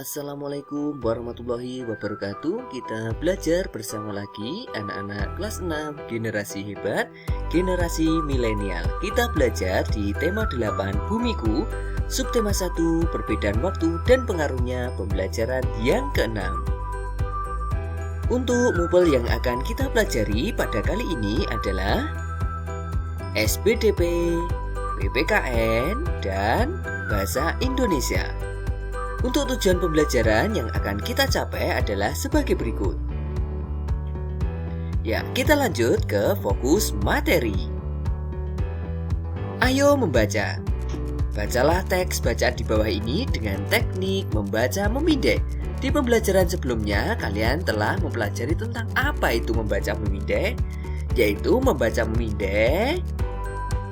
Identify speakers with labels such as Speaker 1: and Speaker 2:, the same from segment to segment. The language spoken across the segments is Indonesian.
Speaker 1: Assalamualaikum warahmatullahi wabarakatuh. Kita belajar bersama lagi anak-anak kelas 6 generasi hebat, generasi milenial. Kita belajar di tema 8 Bumiku, subtema 1 perbedaan waktu dan pengaruhnya pembelajaran yang ke-6. Untuk mupel yang akan kita pelajari pada kali ini adalah SPDP, PPKN, dan Bahasa Indonesia. Untuk tujuan pembelajaran yang akan kita capai adalah sebagai berikut. Ya, kita lanjut ke fokus materi. Ayo membaca. Bacalah teks bacaan di bawah ini dengan teknik membaca memindai. Di pembelajaran sebelumnya, kalian telah mempelajari tentang apa itu membaca memindai, yaitu membaca memindai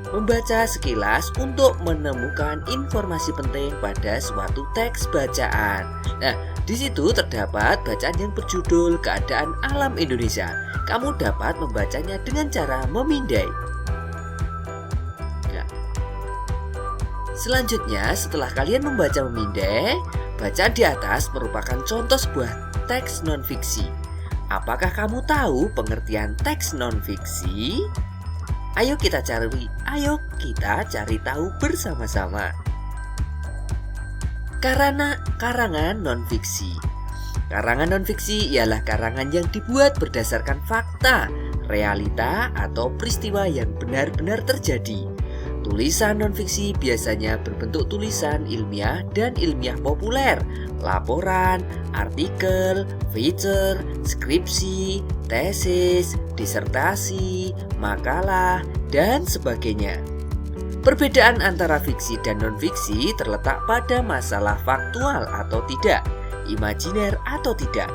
Speaker 1: membaca sekilas untuk menemukan informasi penting pada suatu teks bacaan. Nah, di situ terdapat bacaan yang berjudul Keadaan Alam Indonesia. Kamu dapat membacanya dengan cara memindai. Nah, selanjutnya, setelah kalian membaca memindai, bacaan di atas merupakan contoh sebuah teks non-fiksi. Apakah kamu tahu pengertian teks non-fiksi? Ayo kita cari tahu bersama-sama. Karangan non-fiksi. Karangan non-fiksi ialah karangan yang dibuat berdasarkan fakta, realita, atau peristiwa yang benar-benar terjadi. Tulisan non-fiksi biasanya berbentuk tulisan ilmiah dan ilmiah populer, laporan, artikel, feature, skripsi, tesis, disertasi, makalah, dan sebagainya. Perbedaan antara fiksi dan non-fiksi terletak pada masalah faktual atau tidak, imajiner atau tidak.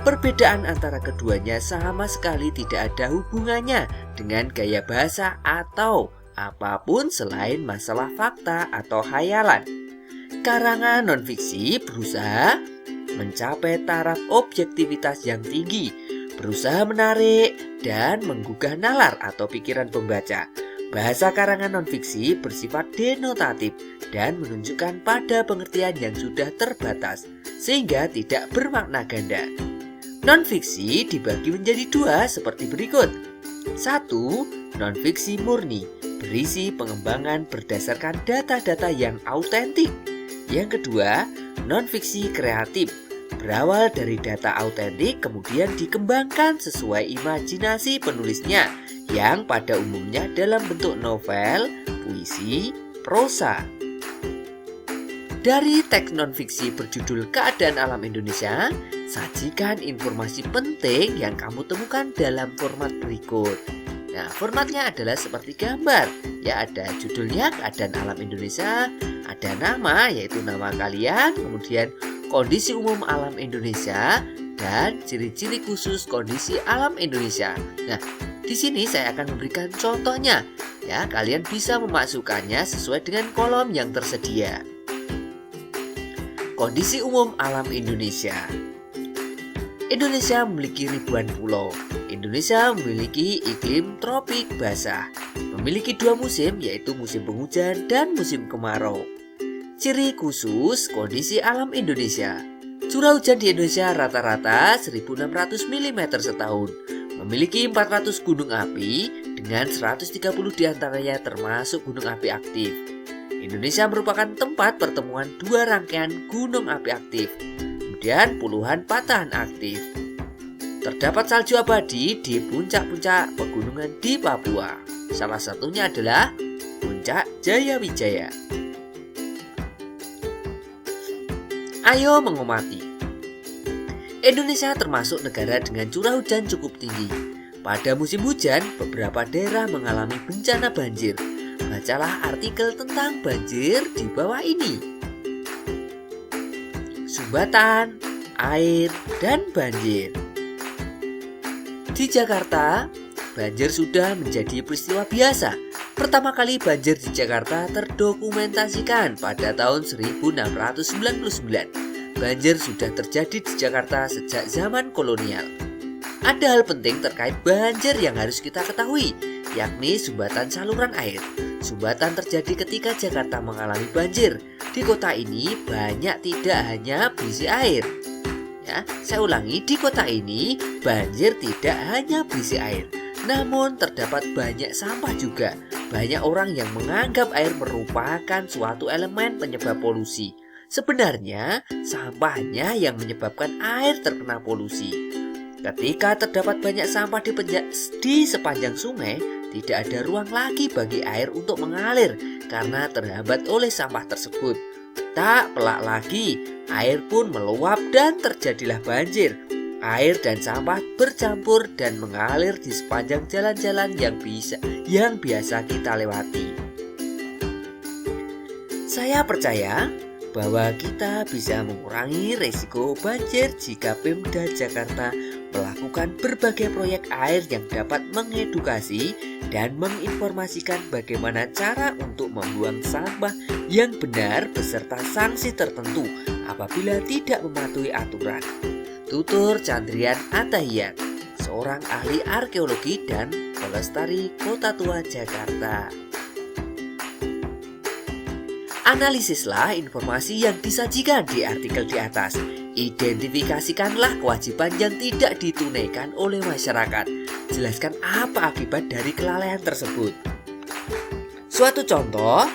Speaker 1: Perbedaan antara keduanya sama sekali tidak ada hubungannya dengan gaya bahasa atau apapun selain masalah fakta atau hayalan. Karangan non-fiksi berusaha mencapai taraf objektivitas yang tinggi, berusaha menarik dan menggugah nalar atau pikiran pembaca. Bahasa karangan non-fiksi bersifat denotatif dan menunjukkan pada pengertian yang sudah terbatas, sehingga tidak bermakna ganda. Non-fiksi dibagi menjadi dua seperti berikut. 1. Non-fiksi murni, berisi pengembangan berdasarkan data-data yang autentik. Yang kedua, non-fiksi kreatif, berawal dari data autentik kemudian dikembangkan sesuai imajinasi penulisnya yang pada umumnya dalam bentuk novel, puisi, prosa. Dari teks non-fiksi berjudul Keadaan Alam Indonesia, sajikan informasi penting yang kamu temukan dalam format berikut. Nah, formatnya adalah seperti gambar. Ya, ada judulnya Keadaan Alam Indonesia, ada nama yaitu nama kalian, kemudian kondisi umum alam Indonesia, dan ciri-ciri khusus kondisi alam Indonesia. Nah, di sini saya akan memberikan contohnya. Ya, kalian bisa memasukkannya sesuai dengan kolom yang tersedia. Kondisi umum alam Indonesia. Indonesia memiliki ribuan pulau. Indonesia memiliki iklim tropik basah. Memiliki dua musim, yaitu musim penghujan dan musim kemarau. Ciri khusus kondisi alam Indonesia. Curah hujan di Indonesia rata-rata 1.600 mm setahun. Memiliki 400 gunung api dengan 130 diantaranya termasuk gunung api aktif. Indonesia merupakan tempat pertemuan dua rangkaian gunung api aktif, kemudian puluhan patahan aktif. Terdapat salju abadi di puncak-puncak pegunungan di Papua. Salah satunya adalah Puncak Jayawijaya. Ayo mengamati. Indonesia termasuk negara dengan curah hujan cukup tinggi. Pada musim hujan, beberapa daerah mengalami bencana banjir. Bacalah artikel tentang banjir di bawah ini. Sumbatan, air, dan banjir. Di Jakarta, banjir sudah menjadi peristiwa biasa. Pertama kali banjir di Jakarta terdokumentasikan pada tahun 1699. Banjir sudah terjadi di Jakarta sejak zaman kolonial. Ada hal penting terkait banjir yang harus kita ketahui, yakni sumbatan saluran air. sumbatan terjadi ketika Jakarta mengalami banjir. Di kota ini banyak tidak hanya berisi air. Ya, saya ulangi, di kota ini banjir tidak hanya berisi air, namun terdapat banyak sampah juga. Banyak orang yang menganggap air merupakan suatu elemen penyebab polusi. Sebenarnya, sampahnya yang menyebabkan air terkena polusi. Ketika terdapat banyak sampah di sepanjang sungai, tidak ada ruang lagi bagi air untuk mengalir karena terhambat oleh sampah tersebut. Tak pelak lagi, air pun meluap dan terjadilah banjir. Air dan sampah bercampur dan mengalir di sepanjang jalan-jalan yang biasa kita lewati. Saya percaya bahwa kita bisa mengurangi resiko banjir jika Pemda Jakarta melakukan berbagai proyek air yang dapat mengedukasi dan menginformasikan bagaimana cara untuk membuang sampah yang benar beserta sanksi tertentu apabila tidak mematuhi aturan. Tutur Chandrian Atahiyat, seorang ahli arkeologi dan pelestari Kota Tua Jakarta. Analisislah informasi yang disajikan di artikel di atas. Identifikasikanlah kewajiban yang tidak ditunaikan oleh masyarakat. Jelaskan apa akibat dari kelalaian tersebut. Suatu contoh,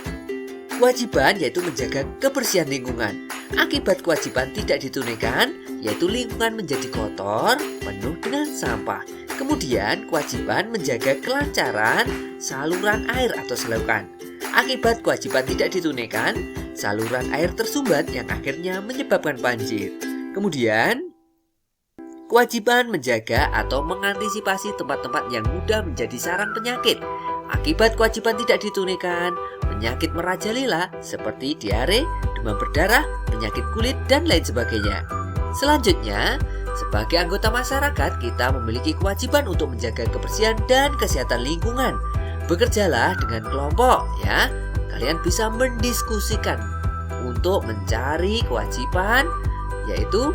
Speaker 1: kewajiban yaitu menjaga kebersihan lingkungan. Akibat kewajiban tidak ditunaikan, yaitu lingkungan menjadi kotor, penuh dengan sampah. Kemudian, kewajiban menjaga kelancaran saluran air atau selokan. Akibat kewajiban tidak ditunaikan, saluran air tersumbat yang akhirnya menyebabkan banjir. Kemudian, kewajiban menjaga atau mengantisipasi tempat-tempat yang mudah menjadi sarang penyakit. Akibat kewajiban tidak ditunaikan, penyakit merajalela seperti diare, demam berdarah, penyakit kulit, dan lain sebagainya. Selanjutnya, sebagai anggota masyarakat, kita memiliki kewajiban untuk menjaga kebersihan dan kesehatan lingkungan. Bekerjalah dengan kelompok ya. Kalian bisa mendiskusikan untuk mencari kewajiban yaitu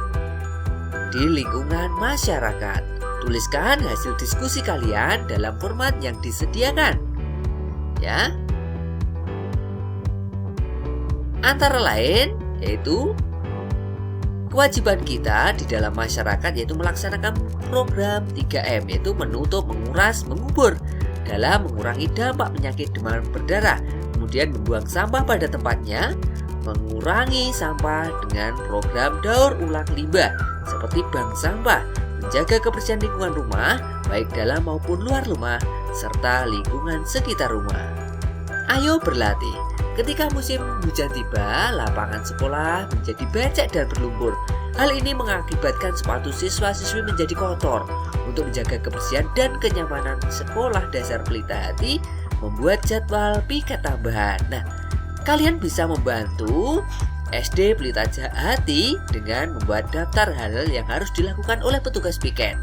Speaker 1: di lingkungan masyarakat. Tuliskan hasil diskusi kalian dalam format yang disediakan. Ya. Antara lain yaitu kewajiban kita di dalam masyarakat yaitu melaksanakan program 3M yaitu menutup, menguras, mengubur dalam mengurangi dampak penyakit demam berdarah, kemudian membuang sampah pada tempatnya, mengurangi sampah dengan program daur ulang limbah seperti bank sampah, menjaga kebersihan lingkungan rumah baik dalam maupun luar rumah, serta lingkungan sekitar rumah. Ayo berlatih. Ketika musim hujan tiba, lapangan sekolah menjadi becek dan berlumpur. Hal ini mengakibatkan sepatu siswa-siswi menjadi kotor. Untuk menjaga kebersihan dan kenyamanan sekolah dasar Pelita Hati, membuat jadwal piket tambahan. Nah, kalian bisa membantu SD Pelita Hati dengan membuat daftar hal yang harus dilakukan oleh petugas piket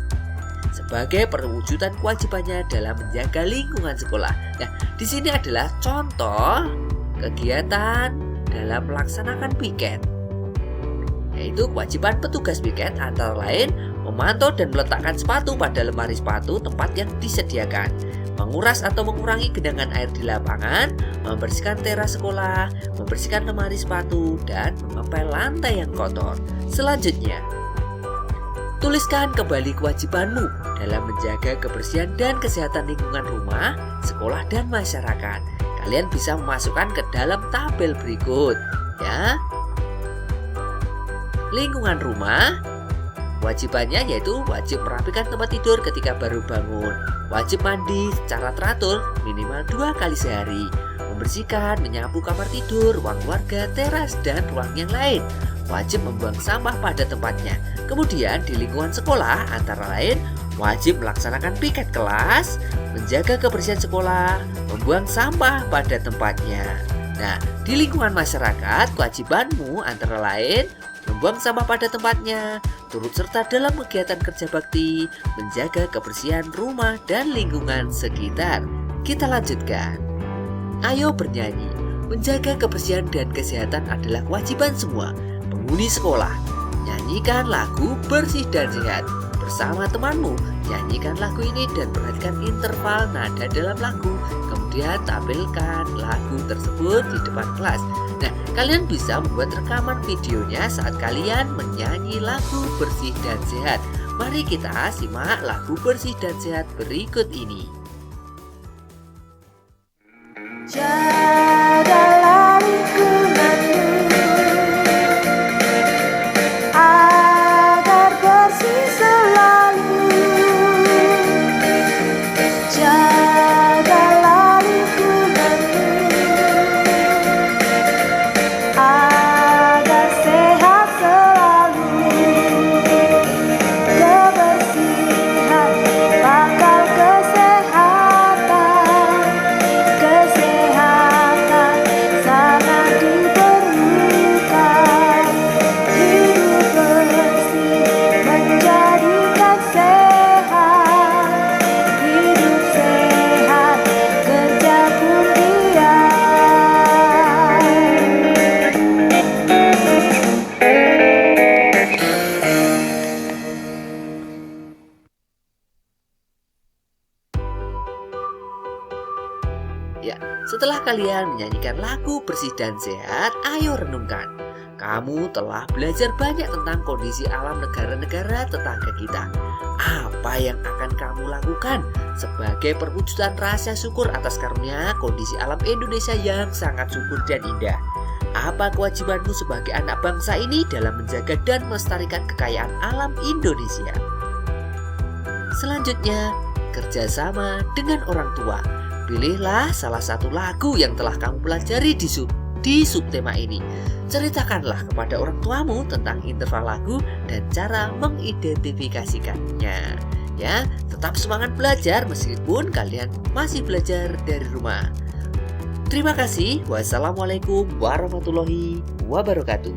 Speaker 1: sebagai perwujudan kewajibannya dalam menjaga lingkungan sekolah. Nah, di sini adalah contoh kegiatan dalam melaksanakan piket, yaitu kewajiban petugas piket antara lain memantau dan meletakkan sepatu pada lemari sepatu tempat yang disediakan, menguras atau mengurangi genangan air di lapangan, membersihkan teras sekolah, membersihkan lemari sepatu, dan mengepel lantai yang kotor. Selanjutnya, tuliskan kembali kewajibanmu dalam menjaga kebersihan dan kesehatan lingkungan rumah, sekolah, dan masyarakat. Kalian bisa memasukkan ke dalam tabel berikut, ya. Lingkungan rumah, kewajibannya yaitu wajib merapikan tempat tidur ketika baru bangun, wajib mandi secara teratur minimal 2 kali sehari, membersihkan, menyapu kamar tidur, ruang warga, teras, dan ruang yang lain, wajib membuang sampah pada tempatnya. Kemudian di lingkungan sekolah antara lain wajib melaksanakan piket kelas, menjaga kebersihan sekolah, membuang sampah pada tempatnya. Nah, di lingkungan masyarakat kewajibanmu antara lain membuang sampah pada tempatnya, turut serta dalam kegiatan kerja bakti, menjaga kebersihan rumah dan lingkungan sekitar. Kita lanjutkan. Ayo bernyanyi. Menjaga kebersihan dan kesehatan adalah kewajiban semua penghuni sekolah. Nyanyikan lagu Bersih dan Sehat bersama temanmu. Nyanyikan lagu ini dan perhatikan interval nada dalam lagu. Kemudian kemudian tampilkan lagu tersebut di depan kelas. Nah, kalian bisa membuat rekaman videonya saat kalian menyanyi lagu Bersih dan Sehat. Mari kita simak lagu Bersih dan Sehat berikut ini.
Speaker 2: Jagalah lingkunganmu agar bersih selalu. Jagalah lingkunganmu agar sehat selalu. Kebersihan pangkal kesehatan. Kesehatan sangat diperlukan. Hidup bersih menjadikan sehat. Hidup sehat kerja pun diam.
Speaker 1: Ya, setelah kalian menyanyikan lagu Bersih dan Sehat, ayo renungkan. Kamu telah belajar banyak tentang kondisi alam negara-negara tetangga kita. Apa yang akan kamu lakukan sebagai perwujudan rasa syukur atas karunia kondisi alam Indonesia yang sangat subur dan indah? Apa kewajibanmu sebagai anak bangsa ini dalam menjaga dan melestarikan kekayaan alam Indonesia? Selanjutnya, kerjasama dengan orang tua. Pilihlah salah satu lagu yang telah kamu pelajari di subtema ini. Ceritakanlah kepada orang tuamu tentang interval lagu dan cara mengidentifikasikannya. Ya, tetap semangat belajar meskipun kalian masih belajar dari rumah. Terima kasih. Wassalamualaikum warahmatullahi wabarakatuh.